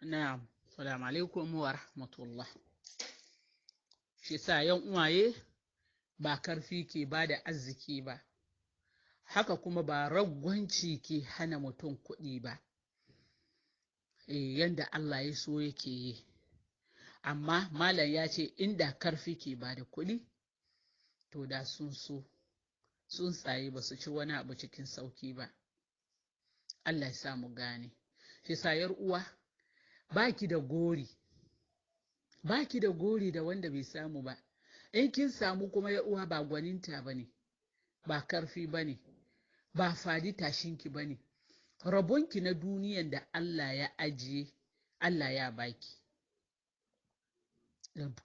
Na'am, salamu alaikum wa rahmatullah. Shi sa yan uwaye ba karfi ke ba da arziki ba, haka kuma ba ragwanci ke hana mutum kuɗi ba, yanda Allah ya so yake yi. Amma malam ya ce inda karfi ke ba da kuɗi, to da sun so, sun tsaye ba su ci wani abu cikin sauki ba. Allah ya sa mu gane. Shi sa yar uwa, baki da gori, baki da gori da wanda bai samu ba. In kin samu kuma yar uwa ba gwaninta bane, ba karfi bane, ba fadi tashinki bane. Rabonki na duniyan da Allah ya ajiye, Allah ya baki.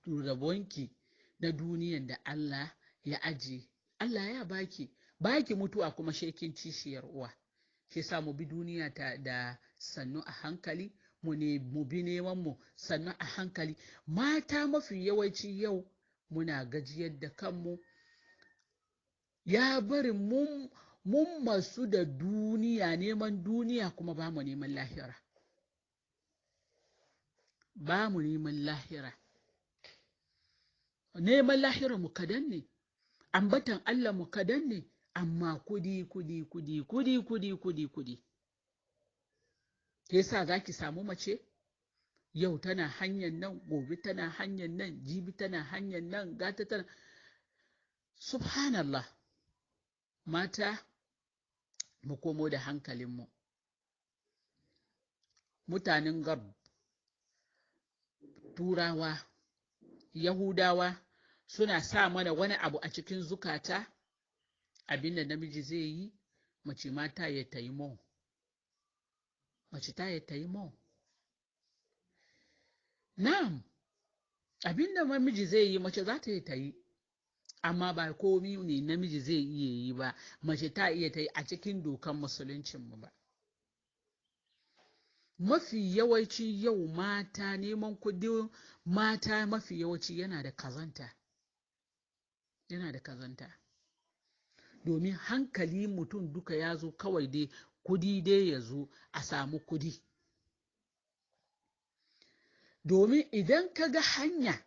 Rabonki na duniyan da Allah ya ajiye, Allah ya baki. Baki mutuwa kuma shekin cishiyar uwa. Shi sa mu bi duniya da sannu a hankali, mu bi neman mu sannu a hankali. Mata mafi yawanci yau muna gajiyar da kanmu, ya bari mun masu da duniya, neman duniya kuma ba mu neman lahira. Ba mu neman lahira. Neman lahira mu kadan ne, ambatan Allah mu kadan ne, amma kudi. Yasa za ki samu mace yau tana hanyar nan, gobe tana hanyar nan, jibi tana hanyar nan, gata tana. Subhanallah. Mata mu komo da hankalinmu. Mutanen gab, turawa, yahudawa suna sa mana wani abu a cikin zukata, abinda namiji zai yi mace mata ya tayi mo, mace ta ya tayi mo. Na'am, abinda namiji zai yi mace za ta yi tayi, amma ba komi ne namiji zai iya yi ba, mace ta iya tayi a cikin dokan musuluncinmu ba. Mafi yawanci yau mata, neman kudin mata mafi yawanci yana da kazanta, yana da kazanta. Domin hankali mutum duka ya zo kawai dai kudi dai ya zo a samu kudi. Domin idan ka ga hanya,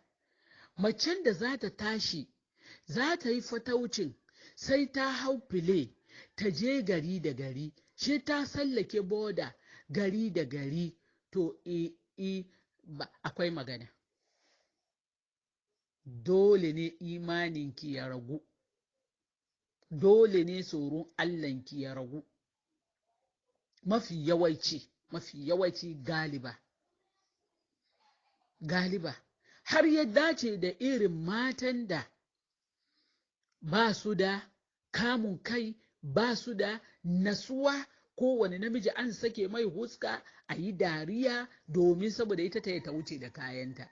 macen da za ta tashi, za ta yi fataucin, sai ta hau file, ta je gari da gari, shi ta sallake boda gari da gari, to akwai magana. Dole ne imaninki ya ragu, dole ne tsoron Allahnki ya ragu. Mafi yawanci galiba, har ya dace da irin matan da ba su da kamun kai, ba su da nasuwa. Kowane namiji an sake mai huska a yi dariya domin saboda ita ta wuce da kayanta.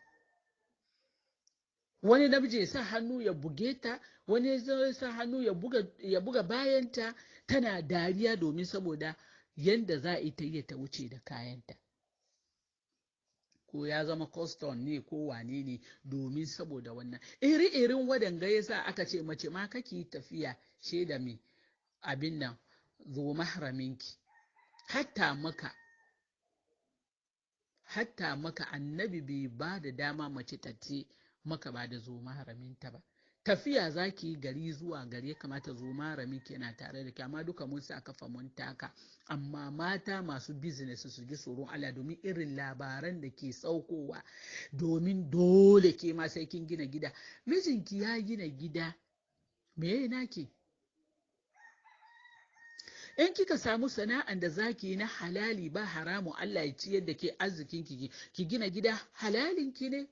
Wani namiji ya sa hannu ya buge ta, wani ya sa hannu ya buga bayanta, tana dariya domin saboda yanda za a yi ta wuce da kayanta. Ko ya zama custom ne ko wane ne, domin saboda wannan. Iri-irin wadanga ya sa aka ce mace ma kake tafiya shaida mai abin nan, zo mahraminki. Hatta maka annabi bai ba da dama mace ta ce maka ba da zo mahraminta ba. Tafiya za ki yi gari zuwa gari, ya kamata zo mahraminki yana tare da ki, amma duka mun sa kafa mun taka. Amma mata masu business su ji tsoron Allah, domin irin labaran da ke saukowa, domin dole ke ma sai kin gina gida. Mijinki ya gina gida, me yayi naki? In kika samu sana'an da zaki yi na halali ba haramu, Allah ya ciyar da ke arzikin ki gina gida, halalinki ne.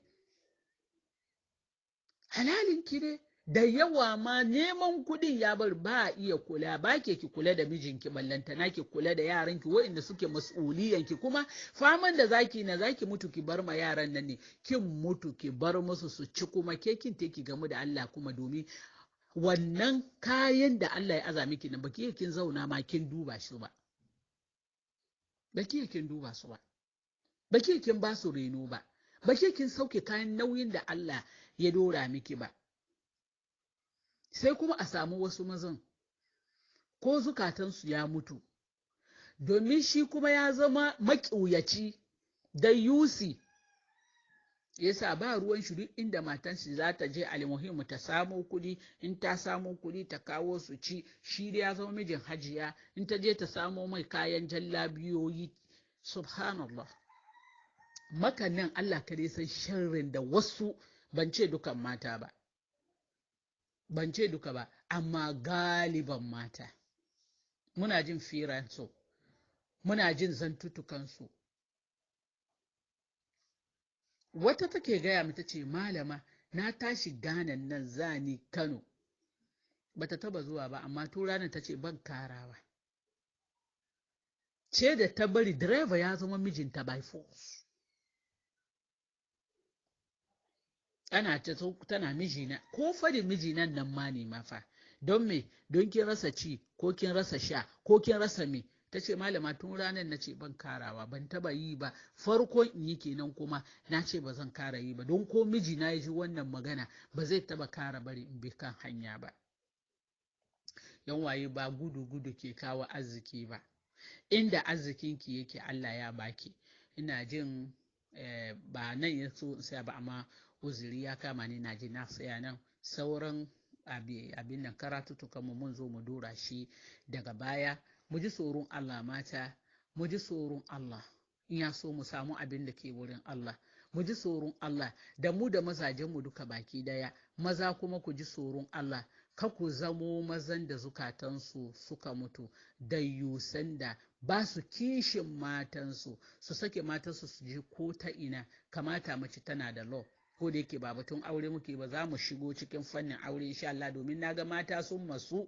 Halalinki ne. Da yawa ma neman kudin ya bar ba iya kula, ba ki kula da mijinki, ballantana ki kula da yaranki waɗanda suke mas'uliyanki. Kuma faman da zaki mutu ki bar ma yaran nan ne, kin mutu ki bar musu su ci, kuma ke kin ki gamu da Allah kuma, domin wannan kayan da Allah ya aza miki nan baki kin zauna ma kin duba shi ba, baki kin duba su ba, baki kin ba su reno ba, baki kin sauke kayan nauyin da Allah ya dora miki ba. Sai kuma a samu wasu mazan ko zukatansu ya mutu, domin shi kuma ya zama maƙiyaci, da yusi yasa ba ruwan shi duk inda matan shi za ta je almuhimu ta samo kuɗi, in ta samo kuɗi ta kawo su ci, shi ya zama mijin hajiya, in ta je ta samo mai kayan jallabiyoyi. Subhanallah, makannan Allah kare san sharrin da wasu, ban ce dukan mata ba, ban ce duka ba, amma galiban mata muna jin firansu, muna jin zantutukansu. Wata take gaya mata ce, malama na tashi ganan nan zani Kano, bata taba zuwa ba, amma to ranar ta ce ban karawa, ce da ta bari direba ya zama mijinta by force. Tana mijina, ko fadin mijinan nan ma ne mafa, don me, don kin rasa ci ko kin rasa sha ko kin rasa me. Ta ce malama tun ranar na ce ban karawa, ban taba yi ba, farkon in yi kenan, kuma na ce ba zan kara yi ba, don ko mijina ya ji wannan magana ba zai taba kara bari in bi kan hanya ba. Yan waye, ba gudu gudu ke kawo arziki ba, inda arzikinki yake Allah ya baki. Ina jin ba nan ya so in saya ba, amma uzuri ya kama ni, na ji na saya nan. Sauran abin nan karatutukan mu mun zo mu dora shi daga baya. Mu ji tsoron Allah mata, mu ji tsoron Allah, in ya so mu samu abin da ke wurin Allah. Mu ji tsoron Allah, da mu da mazajenmu duka baki daya. Maza kuma ku ji tsoron Allah, ka ku zamo mazan da zukatansu suka mutu, da yusan da ba su kishin matansu, su sake matansu su je ko ta ina. Kamata mace tana da law, ko da yake ba batun aure muke ba, za mu shigo cikin fannin aure insha Allah, domin na ga mata sun masu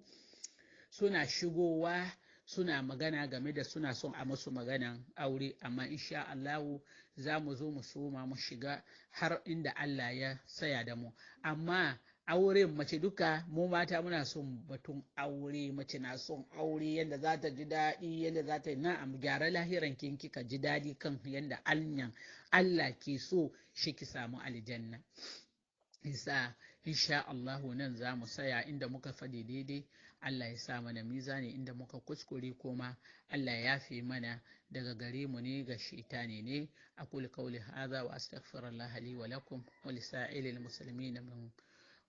suna shigowa suna magana game da suna son a musu maganan aure, amma insha Allah za mu zo mu soma mu shiga har inda Allah ya saya da mu. Amma auren mace, duka mu mata muna son batun aure, mace na son aure yadda za ta ji daɗi, yadda za ta yi na'am, gyara lahiran kin kika ji daɗi kan yadda Allah ke so shi ki samu aljanna. Isa insha Allahu nan za mu saya inda muka faɗi daidai, Allah ya sa mana mizani, inda muka kuskure kuma Allah ya yafe mana, daga gare mu ne, ga shaitani ne. Aqulu qawli hadha wa astaghfirullah li wa lakum wa lisa'ilil muslimin min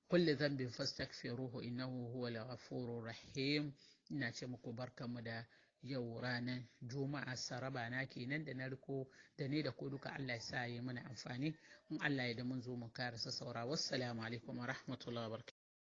kulli dhanbin fastaghfiruhu innahu huwal ghafurur rahim. Ina ce muku barkanmu da yau ranar Juma'a, saraba na kenan da na riko da ne da ku duka. Allah ya sa yi mana amfani, in Allah ya da mun zo mu karasa saura. Wassalamu alaikum wa rahmatullahi wa barakatuh.